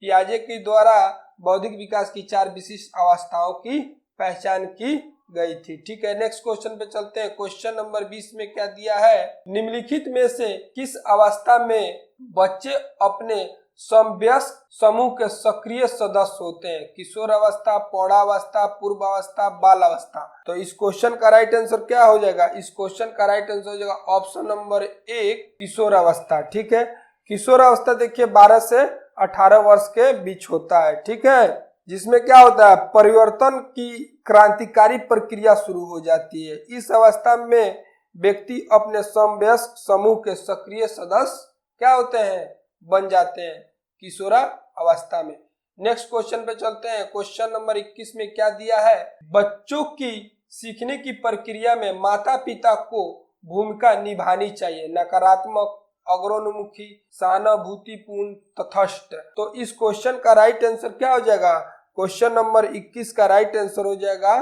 पियाजे के द्वारा बौद्धिक विकास की 4 विशिष्ट अवस्थाओं की पहचान की गई थी। ठीक है, नेक्स्ट क्वेश्चन पे चलते हैं। क्वेश्चन नंबर 20 में क्या दिया है? निम्नलिखित में से किस अवस्था में बच्चे अपने समवयस्क समूह के सक्रिय सदस्य होते हैं? किशोर अवस्था, प्रौढ़ावस्था, पूर्व अवस्था, बाल अवस्था। तो इस क्वेश्चन का राइट आंसर क्या हो जाएगा? इस क्वेश्चन का राइट आंसर हो जाएगा ऑप्शन नंबर 1 किशोर अवस्था। ठीक है, किशोर अवस्था देखिए 12 से 18 वर्ष के बीच होता है। ठीक है, जिसमें क्या होता है? परिवर्तन की क्रांतिकारी प्रक्रिया शुरू हो जाती है। इस अवस्था में व्यक्ति अपने समवयस्क समूह के सक्रिय सदस्य क्या होते हैं? बन जाते हैं किशोर अवस्था में। नेक्स्ट क्वेश्चन पे चलते हैं। क्वेश्चन नंबर 21 में क्या दिया है? बच्चों की सीखने की प्रक्रिया में माता पिता को भूमिका निभानी चाहिए। नकारात्मक, अग्रोन्मुखी, सहानुभूतिपूर्ण, तटस्थ। तो इस क्वेश्चन का राइट आंसर क्या हो जाएगा? क्वेश्चन नंबर 21 का राइट आंसर हो जाएगा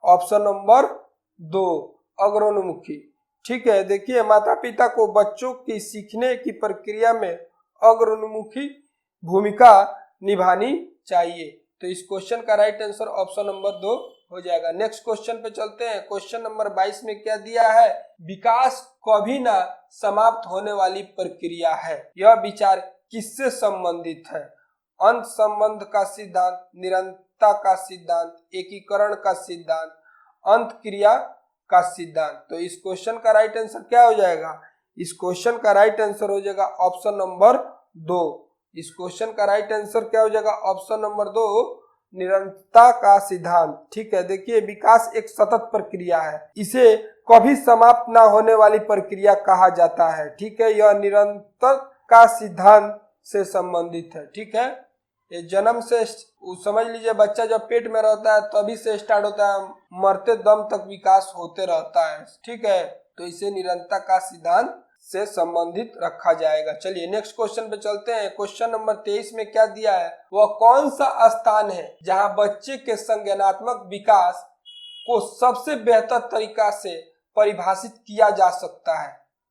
ऑप्शन नंबर 2 अग्रोन्मुखी। ठीक है, देखिए माता पिता को बच्चों की सीखने की प्रक्रिया में अग्रमुखी भूमिका निभानी चाहिए। तो इस क्वेश्चन का राइट आंसर ऑप्शन नंबर 2 हो जाएगा। नेक्स्ट क्वेश्चन पे चलते हैं। क्वेश्चन नंबर 22 में क्या दिया है? विकास कभी ना समाप्त होने वाली प्रक्रिया है। यह विचार किससे संबंधित है? अंत संबंध का सिद्धांत, निरंतरता का सिद्धांत, एकीकरण का सिद्धांत, अंत क्रिया का सिद्धांत। तो इस क्वेश्चन का राइट आंसर क्या हो जाएगा? इस क्वेश्चन का राइट आंसर हो जाएगा ऑप्शन नंबर 2। इस क्वेश्चन का राइट आंसर क्या हो जाएगा? ऑप्शन नंबर 2, निरंतरता का सिद्धांत। ठीक है, देखिए विकास एक सतत प्रक्रिया है, इसे कभी समाप्त ना होने वाली प्रक्रिया कहा जाता है। ठीक है, यह निरंतर का सिद्धांत से संबंधित है। ठीक है, ये जन्म से समझ लीजिए, बच्चा जब पेट में रहता है तभी से स्टार्ट होता है, मरते दम तक विकास होते रहता है। ठीक है, तो इसे निरंतरता का सिद्धांत से संबंधित रखा जाएगा। चलिए नेक्स्ट क्वेश्चन पे चलते हैं। क्वेश्चन नंबर 23 में क्या दिया है? वह कौन सा स्थान है जहां बच्चे के संज्ञानात्मक विकास को सबसे बेहतर तरीका से परिभाषित किया जा सकता है?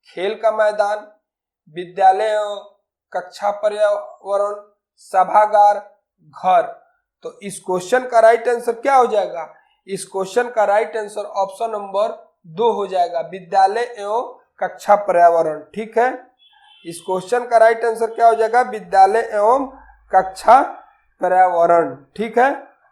खेल का मैदान, विद्यालय, कक्षा पर्यावरण, सभागार, घर। तो इस क्वेश्चन का राइट आंसर क्या हो जाएगा? इस क्वेश्चन का राइट आंसर ऑप्शन नंबर 2 हो जाएगा, विद्यालय एवं कक्षा पर्यावरण। ठीक है, इस क्वेश्चन का राइट आंसर क्या हो जाएगा? विद्यालय एवं कक्षा पर्यावरण। ठीक है,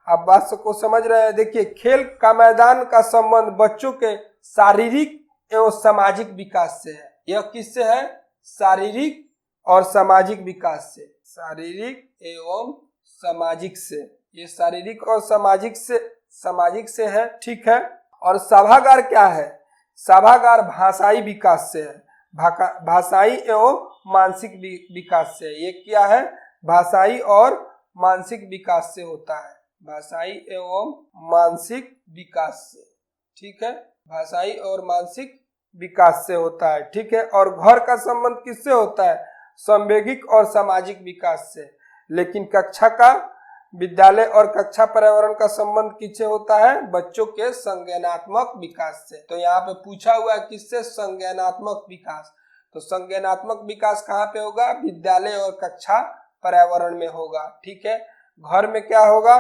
आप बात को समझ रहे हैं। देखिए खेल का मैदान का संबंध बच्चों के शारीरिक एवं सामाजिक विकास से है। यह किससे है? शारीरिक और सामाजिक विकास से, शारीरिक एवं सामाजिक से। ये शारीरिक और सामाजिक से है। ठीक है, और सभागार क्या है? सभागार भाषाई विकास से है, भाषाई एवं मानसिक विकास से। ये क्या है? भाषाई और मानसिक विकास से होता है, भाषाई एवं मानसिक विकास से। ठीक है, भाषाई और मानसिक विकास से होता है। ठीक है, और घर का संबंध किससे होता है? संवेगिक और सामाजिक विकास से। लेकिन कक्षा का, विद्यालय और कक्षा पर्यावरण का संबंध किससे होता है? बच्चों के संज्ञानात्मक विकास से। तो यहाँ पे पूछा हुआ है किससे? संज्ञानात्मक विकास। तो संज्ञानात्मक विकास कहाँ पे होगा? विद्यालय और कक्षा पर्यावरण में होगा। ठीक है, घर में क्या होगा?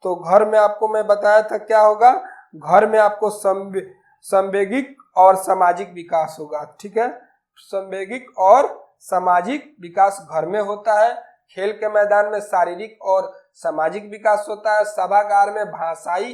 तो घर में आपको मैं बताया था क्या होगा? घर में आपको संवेगिक और सामाजिक विकास होगा। ठीक है, संवेगिक और सामाजिक विकास घर में होता है। खेल के मैदान में शारीरिक और सामाजिक विकास होता है। सभागार में भाषाई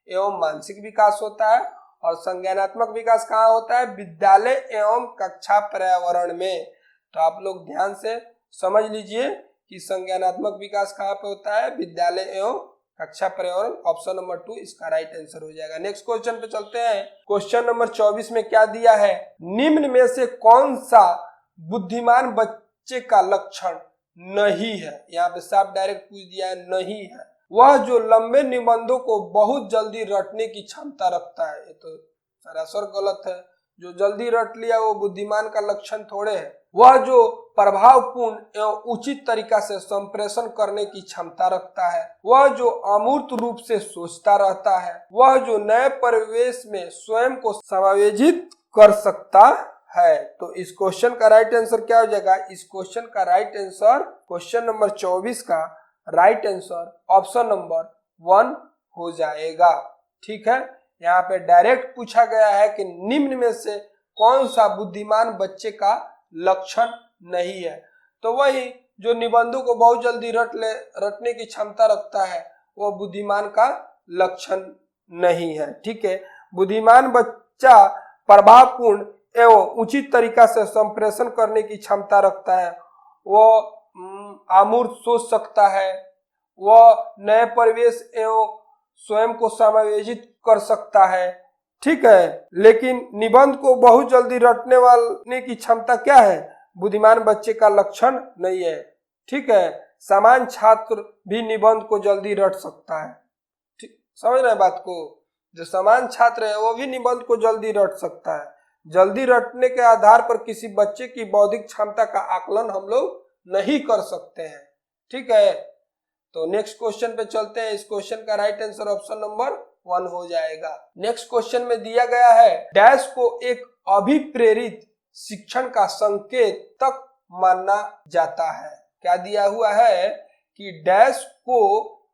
एवं मानसिक विकास होता है। और संज्ञानात्मक विकास कहाँ होता है? विद्यालय एवं कक्षा पर्यावरण में। तो आप लोग ध्यान से समझ लीजिए कि संज्ञानात्मक विकास कहाँ पे होता है? विद्यालय एवं कक्षा पर्यावरण। ऑप्शन नंबर 2 इसका राइट आंसर हो जाएगा। नेक्स्ट क्वेश्चन पे चलते हैं। क्वेश्चन नंबर 24 में क्या दिया है? निम्न में से कौन सा बुद्धिमान बच्चे का लक्षण नहीं है? यहाँ पे साफ डायरेक्ट पूछ दिया है, नहीं है। वह जो लंबे निबंधों को बहुत जल्दी रटने की क्षमता रखता है। ये तो सरासर गलत है। जो जल्दी रट लिया वो बुद्धिमान का लक्षण थोड़े है। वह जो प्रभावपूर्ण एवं उचित तरीका से संप्रेषण करने की क्षमता रखता है, वह जो अमूर्त रूप से सोचता रहता है, वह जो नए परिवेश में स्वयं को समायोजित कर सकता है। तो इस क्वेश्चन का राइट आंसर क्या हो जाएगा? इस क्वेश्चन का राइट आंसर, क्वेश्चन नंबर 24 का राइट आंसर ऑप्शन नंबर 1 हो जाएगा। ठीक है, यहाँ पे डायरेक्ट पूछा गया है कि निम्न में से कौन सा बुद्धिमान बच्चे का लक्षण नहीं है। तो वही जो निबंधों को बहुत जल्दी रटने की क्षमता रखता है वो बुद्धिमान का लक्षण नहीं है। ठीक है, बुद्धिमान बच्चा प्रभावपूर्ण एवं उचित तरीका से संप्रेषण करने की क्षमता रखता है। वो अमूर्त सोच सकता है, वह नए परिवेश एवं स्वयं को समायोजित कर सकता है। ठीक है, लेकिन निबंध को बहुत जल्दी रटने वाले की क्षमता क्या है? बुद्धिमान बच्चे का लक्षण नहीं है। ठीक है, सामान्य छात्र भी निबंध को जल्दी रट सकता है। ठीक, समझ रहे हैं बात को? जो सामान्य छात्र है वो भी निबंध को जल्दी रट सकता है। जल्दी रटने के आधार पर किसी बच्चे की बौद्धिक क्षमता का आकलन हम लोग नहीं कर सकते हैं। ठीक है, तो नेक्स्ट क्वेश्चन पे चलते हैं। इस क्वेश्चन का राइट आंसर ऑप्शन नंबर 1 हो जाएगा। नेक्स्ट क्वेश्चन में दिया गया है, डैश को एक अभिप्रेरित शिक्षण का संकेतक माना जाता है। क्या दिया हुआ है कि डैश को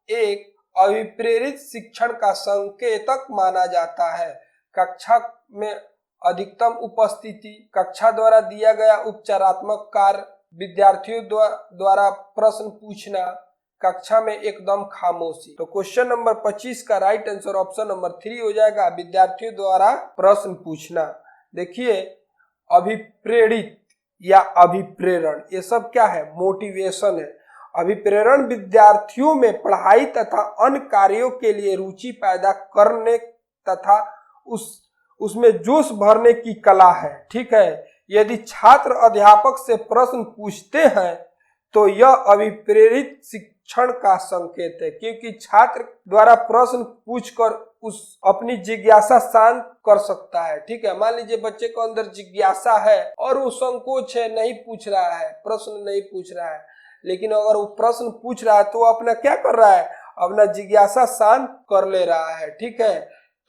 एक अभिप्रेरित शिक्षण का संकेतक माना जाता है। कक्षा में अधिकतम उपस्थिति, कक्षा द्वारा दिया गया उपचारात्मक कार्य, विद्यार्थियों द्वारा प्रश्न पूछना, कक्षा में एकदम खामोशी। तो क्वेश्चन नंबर 25 का राइट आंसर ऑप्शन नंबर 3 हो जाएगा, विद्यार्थियों द्वारा प्रश्न पूछना। देखिए अभिप्रेरित या अभिप्रेरण, ये सब क्या है? मोटिवेशन है। अभिप्रेरण विद्यार्थियों में पढ़ाई तथा अन्य कार्यों के लिए रुचि पैदा करने तथा उसमें जोश भरने की कला है। ठीक है, यदि छात्र अध्यापक से प्रश्न पूछते हैं तो यह अभिप्रेरित शिक्षण का संकेत है, क्योंकि छात्र द्वारा प्रश्न पूछकर उस अपनी जिज्ञासा शांत कर सकता है। ठीक है, मान लीजिए बच्चे को अंदर जिज्ञासा है और वो संकोच है, नहीं पूछ रहा है, प्रश्न नहीं पूछ रहा है, लेकिन अगर वो प्रश्न पूछ रहा है तो अपना क्या कर रहा है? अपना जिज्ञासा शांत कर ले रहा है। ठीक है,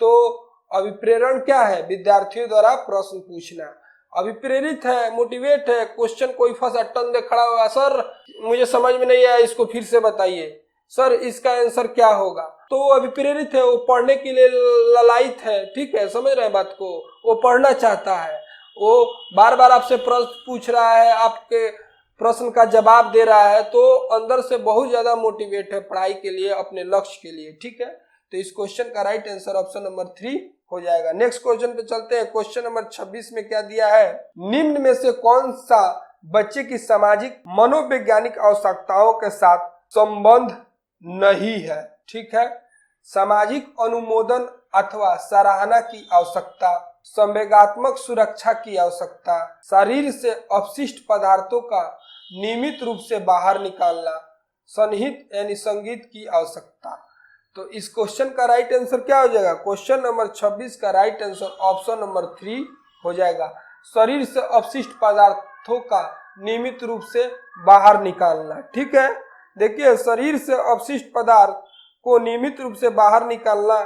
तो अभिप्रेरण क्या है? विद्यार्थियों द्वारा प्रश्न पूछना। अभिप्रेरित है, मोटिवेट है, क्वेश्चन कोई फंसा टन दे खड़ा हुआ, सर मुझे समझ में नहीं आया, इसको फिर से बताइए, सर इसका आंसर क्या होगा? तो वो अभिप्रेरित है, वो पढ़ने के लिए ललायित है। ठीक है, समझ रहे हैं बात को? वो पढ़ना चाहता है, वो बार बार आपसे प्रश्न पूछ रहा है, आपके प्रश्न का जवाब दे रहा है, तो अंदर से बहुत ज्यादा मोटिवेट है पढ़ाई के लिए, अपने लक्ष्य के लिए। ठीक है, तो इस क्वेश्चन का राइट आंसर ऑप्शन नंबर 3 हो जाएगा। नेक्स्ट क्वेश्चन पे चलते हैं। क्वेश्चन नंबर 26 में क्या दिया है? निम्न में से कौन सा बच्चे की सामाजिक मनोवैज्ञानिक आवश्यकताओं के साथ संबंध नहीं है? ठीक है, सामाजिक अनुमोदन अथवा सराहना की आवश्यकता, संवेगात्मक सुरक्षा की आवश्यकता, शरीर से अपशिष्ट पदार्थों का नियमित रूप से बाहर निकालना, सन्निहित यानी संगीत की आवश्यकता। तो इस क्वेश्चन का राइट आंसर क्या हो जाएगा? क्वेश्चन नंबर 26 का राइट आंसर ऑप्शन नंबर 3 हो जाएगा, शरीर से अपशिष्ट पदार्थों का नियमित रूप से बाहर निकालना। ठीक है, देखिए शरीर से अपशिष्ट पदार्थ को नियमित रूप से बाहर निकालना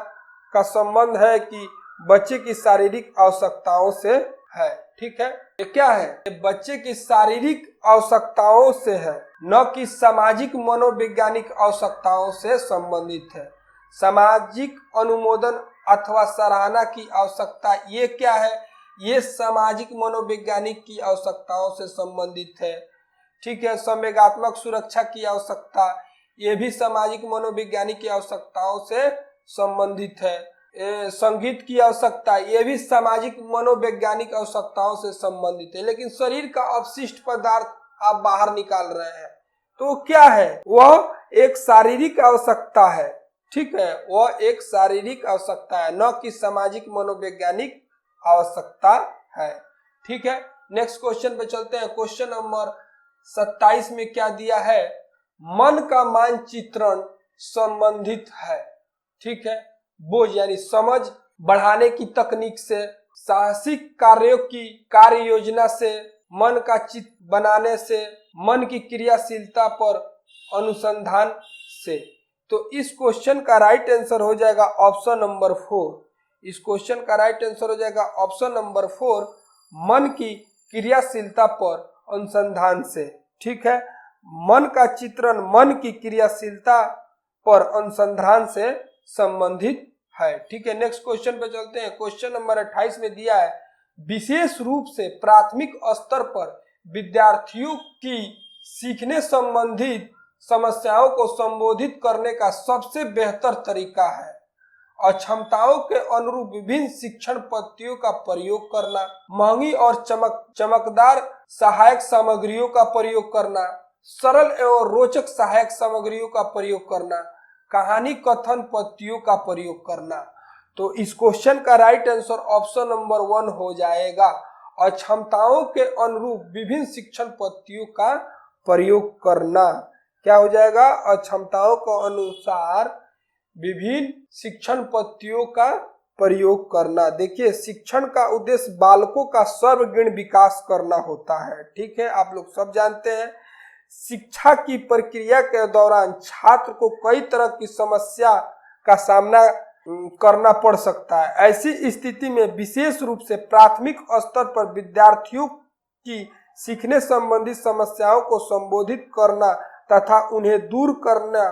का संबंध है कि बच्चे की शारीरिक आवश्यकताओं से है। ठीक है, ये क्या है? ये बच्चे की शारीरिक आवश्यकताओं से है, न कि सामाजिक मनोवैज्ञानिक आवश्यकताओं से संबंधित है। सामाजिक अनुमोदन अथवा सराहना की आवश्यकता, ये क्या है? ये सामाजिक मनोवैज्ञानिक की आवश्यकताओं से संबंधित है। ठीक है, संवेगात्मक सुरक्षा की आवश्यकता, ये भी सामाजिक मनोवैज्ञानिक की आवश्यकताओं से संबंधित है। संगीत की आवश्यकता, ये भी सामाजिक मनोवैज्ञानिक आवश्यकताओं से संबंधित है। लेकिन शरीर का अपशिष्ट पदार्थ आप बाहर निकाल रहे हैं, तो क्या है? वह एक शारीरिक आवश्यकता है। ठीक है, वह एक शारीरिक आवश्यकता है, न कि सामाजिक मनोवैज्ञानिक आवश्यकता है। ठीक है, नेक्स्ट क्वेश्चन पे चलते हैं। क्वेश्चन नंबर 27 में क्या दिया है? मन का मानचित्रण संबंधित है। ठीक है, बोझ यानी समझ बढ़ाने की तकनीक से, साहसिक कार्यों की कार्य योजना से, मन का चित्र बनाने से, मन की क्रियाशीलता पर अनुसंधान से। तो इस क्वेश्चन का राइट आंसर हो जाएगा ऑप्शन नंबर 4। इस क्वेश्चन का राइट आंसर हो जाएगा ऑप्शन नंबर 4, मन की क्रियाशीलता पर अनुसंधान से। ठीक है, मन का चित्रण मन की क्रियाशीलता पर अनुसंधान से संबंधित है। ठीक है, नेक्स्ट क्वेश्चन पे चलते हैं। क्वेश्चन नंबर 28 में दिया है, विशेष रूप से प्राथमिक स्तर पर विद्यार्थियों की सीखने संबंधित समस्याओं को संबोधित करने का सबसे बेहतर तरीका है अक्षमताओं के अनुरूप विभिन्न शिक्षण पद्धतियों का प्रयोग करना, महंगी और चमकदार सहायक सामग्रियों का प्रयोग करना, सरल एवं रोचक सहायक सामग्रियों का प्रयोग करना, कहानी कथन पद्धतियों का प्रयोग करना। तो इस क्वेश्चन का राइट आंसर ऑप्शन नंबर 1 हो जाएगा, अक्षमताओं के अनुरूप विभिन्न शिक्षण पद्धतियों का प्रयोग करना। क्या हो जाएगा? अक्षमताओं के अनुसार विभिन्न शिक्षण पद्धतियों का प्रयोग करना। देखिए, शिक्षण का उद्देश्य बालकों का सर्वगुण विकास करना होता है। ठीक है, आप लोग सब जानते हैं, शिक्षा की प्रक्रिया के दौरान छात्र को कई तरह की समस्या का सामना करना पड़ सकता है। ऐसी स्थिति में विशेष रूप से प्राथमिक स्तर पर विद्यार्थियों की सीखने संबंधी समस्याओं को संबोधित करना तथा उन्हें दूर करना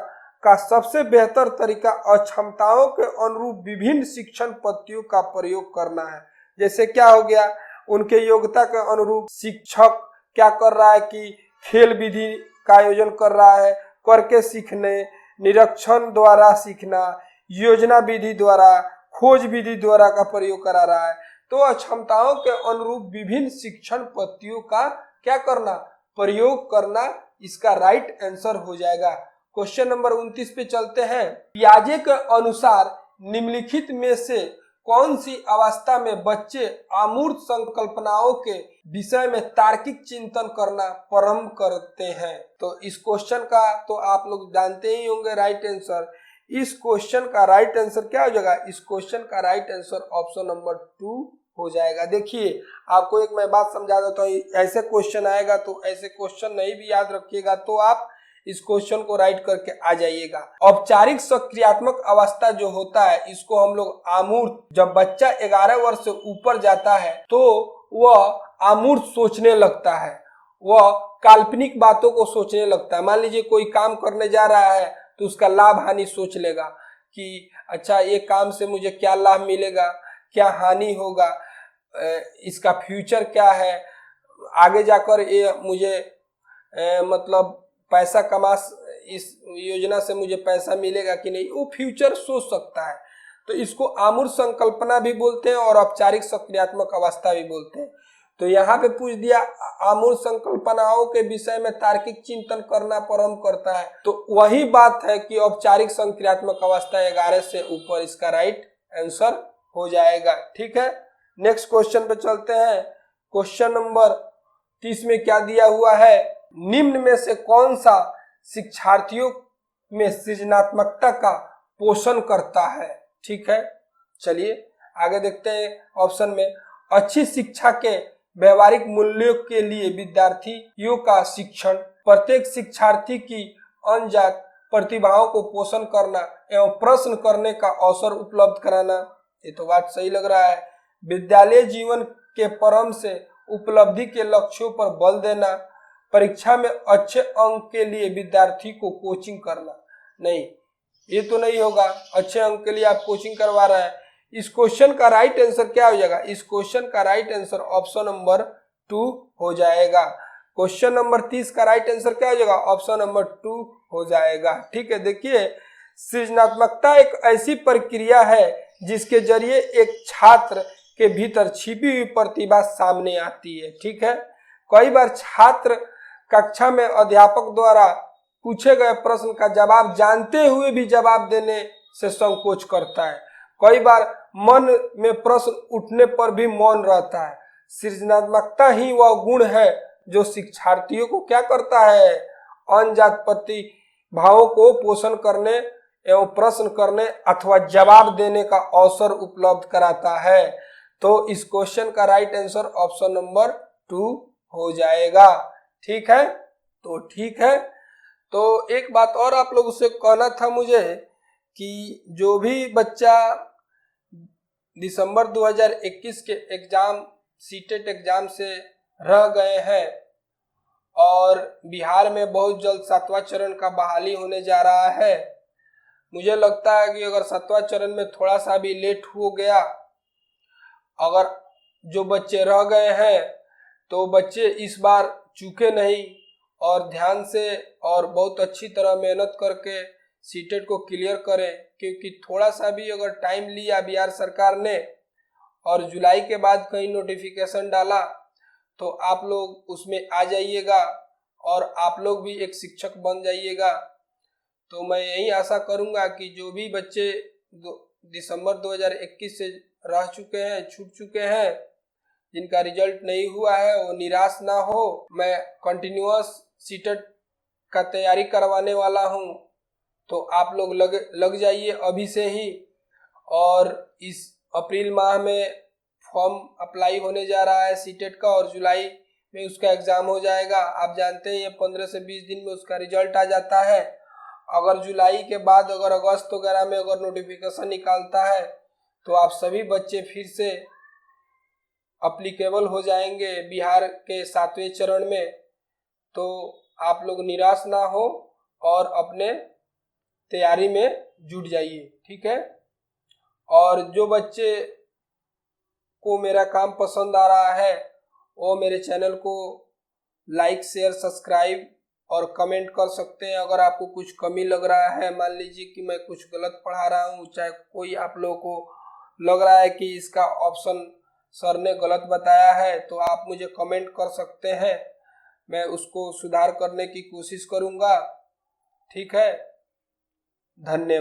का सबसे बेहतर तरीका अक्षमताओं के अनुरूप विभिन्न शिक्षण पद्धतियों का प्रयोग करना है। जैसे क्या हो गया, उनके योग्यता के अनुरूप शिक्षक क्या कर रहा है कि खेल विधि का आयोजन कर रहा है, करके सीखने, निरीक्षण द्वारा सीखना, योजना विधि द्वारा, खोज विधि द्वारा का प्रयोग करा रहा है। तो अक्षमताओं के अनुरूप विभिन्न शिक्षण पद्धतियों का क्या करना, प्रयोग करना, इसका राइट आंसर हो जाएगा। क्वेश्चन नंबर 29 पे चलते हैं। पियाजे के अनुसार निम्नलिखित में से कौन सी अवस्था में बच्चे अमूर्त संकल्पनाओं के विषय में तार्किक चिंतन करना प्रारंभ करते हैं? तो इस क्वेश्चन का तो आप लोग जानते ही होंगे राइट आंसर। इस क्वेश्चन का राइट आंसर क्या हो जाएगा? इस क्वेश्चन का राइट आंसर ऑप्शन नंबर 2 हो जाएगा। देखिए आपको एक मैं बात समझा देता हूँ, ऐसे क्वेश्चन आएगा तो ऐसे क्वेश्चन नहीं भी याद रखिएगा तो आप इस क्वेश्चन को राइट करके आ जाइएगा। औपचारिक सक्रियात्मक अवस्था जो होता है इसको हम लोग अमूर्त, जब बच्चा 11 वर्ष से ऊपर जाता है तो वह अमूर्त सोचने लगता है, वह काल्पनिक बातों को सोचने लगता है। मान लीजिए कोई काम करने जा रहा है तो उसका लाभ हानि सोच लेगा कि अच्छा ये काम से मुझे क्या लाभ मिलेगा, क्या हानि होगा, इसका फ्यूचर क्या है, आगे जाकर ये मुझे मतलब पैसा कमा, इस योजना से मुझे पैसा मिलेगा कि नहीं, वो फ्यूचर सोच सकता है। तो इसको अमूर्त संकल्पना भी बोलते हैं और औपचारिक सक्रियात्मक अवस्था भी बोलते हैं। तो यहाँ पे पूछ दिया अमूर्त संकल्पनाओं के विषय में तार्किक चिंतन करना प्रारंभ करता है, तो वही बात है कि औपचारिक सक्रियात्मक अवस्था 11 से ऊपर, इसका राइट आंसर हो जाएगा। ठीक है, नेक्स्ट क्वेश्चन पे चलते हैं। क्वेश्चन नंबर 30 में क्या दिया हुआ है? निम्न में से कौन सा शिक्षार्थियों में सृजनात्मकता का पोषण करता है? ठीक है, चलिए आगे देखते हैं। ऑप्शन में अच्छी शिक्षा के व्यवहारिक मूल्यों के लिए विद्यार्थियों का शिक्षण, प्रत्येक शिक्षार्थी की अनजात प्रतिभाओं को पोषण करना एवं प्रश्न करने का अवसर उपलब्ध कराना। ये तो बात सही लग रहा है। विद्यालय जीवन के परम से उपलब्धि के लक्ष्यों पर बल देना, परीक्षा में अच्छे अंक के लिए विद्यार्थी को कोचिंग करना। नहीं, ये तो नहीं होगा, अच्छे अंक के लिए आप कोचिंग करवा रहे हैं। इस क्वेश्चन का राइट आंसर क्या हो जाएगा? इस क्वेश्चन का राइट आंसर ऑप्शन नंबर 2 हो जाएगा। क्वेश्चन नंबर 30 का राइट आंसर क्या हो जाएगा? ऑप्शन नंबर 2 हो जाएगा। ठीक है, देखिए सृजनात्मकता एक ऐसी प्रक्रिया है जिसके जरिए एक छात्र के भीतर छिपी हुई प्रतिभा सामने आती है। ठीक है, कई बार छात्र कक्षा में अध्यापक द्वारा पूछे गए प्रश्न का जवाब जानते हुए भी जवाब देने से संकोच करता है। कई बार मन में प्रश्न उठने पर भी मौन रहता है। सृजनात्मकता ही वह गुण है जो शिक्षार्थियों को क्या करता है? अनजात प्रतिभाओं को पोषण करने एवं प्रश्न करने अथवा जवाब देने का अवसर उपलब्ध कराता है। तो इस क्वेश्चन का राइट आंसर ऑप्शन नंबर 2 हो जाएगा। ठीक है, तो ठीक है, तो एक बात और आप लोगों से कहना था मुझे कि जो भी बच्चा दिसंबर 2021 के एग्जाम, सीटेट एग्जाम से रह गए हैं और बिहार में बहुत जल्द 7वां चरण का बहाली होने जा रहा है, मुझे लगता है कि अगर 7वां चरण में थोड़ा सा भी लेट हो गया, अगर जो बच्चे रह गए हैं तो बच्चे इस बार चूके नहीं और ध्यान से और बहुत अच्छी तरह मेहनत करके सीटेट को क्लियर करें, क्योंकि थोड़ा सा भी अगर टाइम लिया बिहार सरकार ने और जुलाई के बाद कहीं नोटिफिकेशन डाला तो आप लोग उसमें आ जाइएगा और आप लोग भी एक शिक्षक बन जाइएगा। तो मैं यही आशा करूंगा कि जो भी बच्चे दिसंबर 2021 से रह चुके हैं, छूट चुके हैं, जिनका रिजल्ट नहीं हुआ है, वो निराश ना हो। मैं कंटिन्यूअस सीटेट का तैयारी करवाने वाला हूं, तो आप लोग लग जाइए अभी से ही। और इस अप्रैल माह में फॉर्म अप्लाई होने जा रहा है सीटेट का और जुलाई में उसका एग्जाम हो जाएगा। आप जानते हैं ये 15 से 20 दिन में उसका रिजल्ट आ जाता है अगर जुलाई के बाद अगर अगस्त वगैरह में अगर नोटिफिकेशन निकालता है तो आप सभी बच्चे फिर से अप्लीकेबल हो जाएंगे बिहार के 7वें चरण में। तो आप लोग निराश ना हो और अपने तैयारी में जुट जाइए, ठीक है। और जो बच्चे को मेरा काम पसंद आ रहा है वो मेरे चैनल को लाइक शेयर सब्सक्राइब और कमेंट कर सकते हैं। अगर आपको कुछ कमी लग रहा है, मान लीजिए कि मैं कुछ गलत पढ़ा रहा हूँ, चाहे कोई आप लोगों को लग रहा है कि इसका ऑप्शन सर ने गलत बताया है, तो आप मुझे कमेंट कर सकते हैं, मैं उसको सुधार करने की कोशिश करूँगा, ठीक है। धन्यवाद।